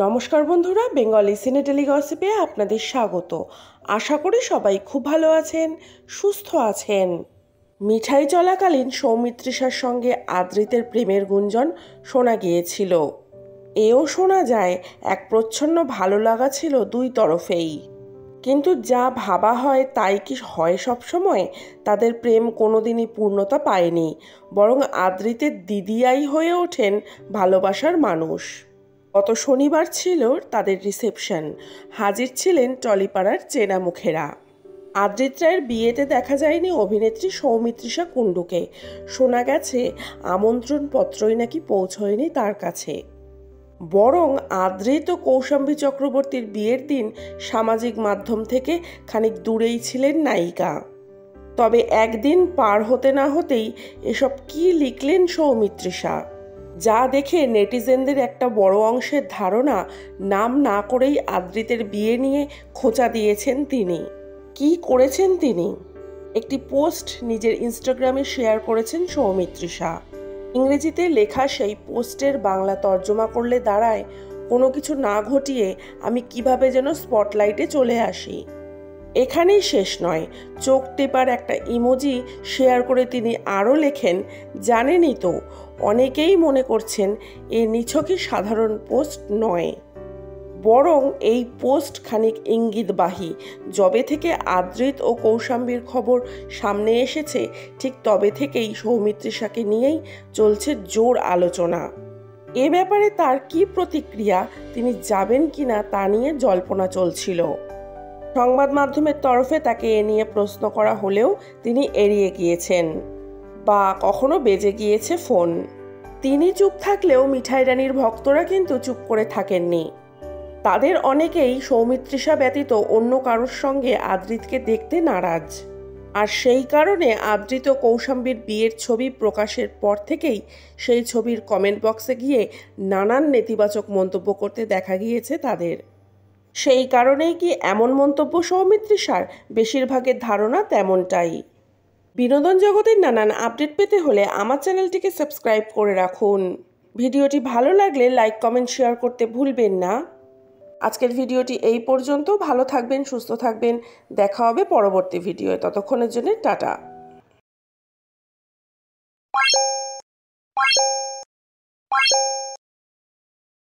নমস্কার বন্ধুরা, বেঙ্গলি সিনে ডেলি গসিপে আপনাদের স্বাগত। আশা করি সবাই খুব ভালো আছেন, সুস্থ আছেন। মিঠাই চলাকালীন সৌমিত্রিষার সঙ্গে আদ্রিতের প্রেমের গুঞ্জন শোনা গিয়েছিল। এও শোনা যায় এক প্রচ্ছন্ন ভালো লাগা ছিল দুই তরফেই। কিন্তু যা ভাবা হয় তাই কি হয় সবসময়? তাদের প্রেম কোনোদিনই পূর্ণতা পায়নি, বরং আদ্রিতের দিদিয়াই হয়ে ওঠেন ভালোবাসার মানুষ। গত শনিবার ছিল তাদের রিসেপশন। হাজির ছিলেন টলিপাড়ার চেনা মুখেরা। আদ্রিত রায়ের বিয়েতে দেখা যায়নি অভিনেত্রী সৌমিত্রিষা কুণ্ডুকে। শোনা গেছে আমন্ত্রণপত্রই নাকি পৌঁছয়নি তার কাছে। বরং আদ্রিত ও কৌশাম্বী চক্রবর্তীর বিয়ের দিন সামাজিক মাধ্যম থেকে খানিক দূরেই ছিলেন নায়িকা। তবে একদিন পার হতে না হতেই এসব কি লিখলেন সৌমিত্রিষা, যা দেখে নেটিজেনদের একটা বড় অংশের ধারণা নাম না করেই আদ্রিতের বিয়ে নিয়ে খোঁচা দিয়েছেন তিনি। কি করেছেন তিনি? একটি পোস্ট নিজের ইনস্টাগ্রামে শেয়ার করেছেন সৌমিত্রিষা। ইংরেজিতে লেখা সেই পোস্টের বাংলা তর্জমা করলে দাঁড়ায়, কোনো কিছু না ঘটিয়ে আমি কিভাবে যেন স্পটলাইটে চলে আসি। এখানেই শেষ নয়, চোখ টেপার একটা ইমোজি শেয়ার করে তিনি আরও লেখেন, জানেনই তো, অনেকেই মনে করছেন এ নিছকই সাধারণ পোস্ট নয়, বরং এই পোস্ট খানিক ইঙ্গিতবাহী। যবে থেকে আদ্রিত ও কৌশাম্বীর খবর সামনে এসেছে, ঠিক তবে থেকেই সৌমিত্রিষাকে নিয়েই চলছে জোর আলোচনা। এ ব্যাপারে তার কি প্রতিক্রিয়া, তিনি যাবেন কিনা তা নিয়ে জল্পনা চলছিল। সংবাদ মাধ্যমের তরফে তাকে এ নিয়ে প্রশ্ন করা হলেও তিনি এড়িয়ে গিয়েছেন, বা কখনো বেজে গিয়েছে ফোন। তিনি চুপ থাকলেও মিঠাই রানীর ভক্তরা কিন্তু চুপ করে থাকেননি। তাদের অনেকেই সৌমিত্রিষা ব্যতীত অন্য কারোর সঙ্গে আদ্রিতকে দেখতে নারাজ। আর সেই কারণে আদ্রিত কৌশাম্বীর বিয়ের ছবি প্রকাশের পর থেকেই সেই ছবির কমেন্ট বক্সে গিয়ে নানান নেতিবাচক মন্তব্য করতে দেখা গিয়েছে তাদের। সেই কারণেই কি এমন মন্তব্য সৌমিত্রিষার? বেশিরভাগের ধারণা তেমনটাই। বিনোদন জগতের নানান আপডেট পেতে হলে আমার চ্যানেলটিকে সাবস্ক্রাইব করে রাখুন। ভিডিওটি ভালো লাগলে লাইক, কমেন্ট, শেয়ার করতে ভুলবেন না। আজকের ভিডিওটি এই পর্যন্ত। ভালো থাকবেন, সুস্থ থাকবেন। দেখা হবে পরবর্তী ভিডিওয়ে। ততক্ষণের জন্য টাটা।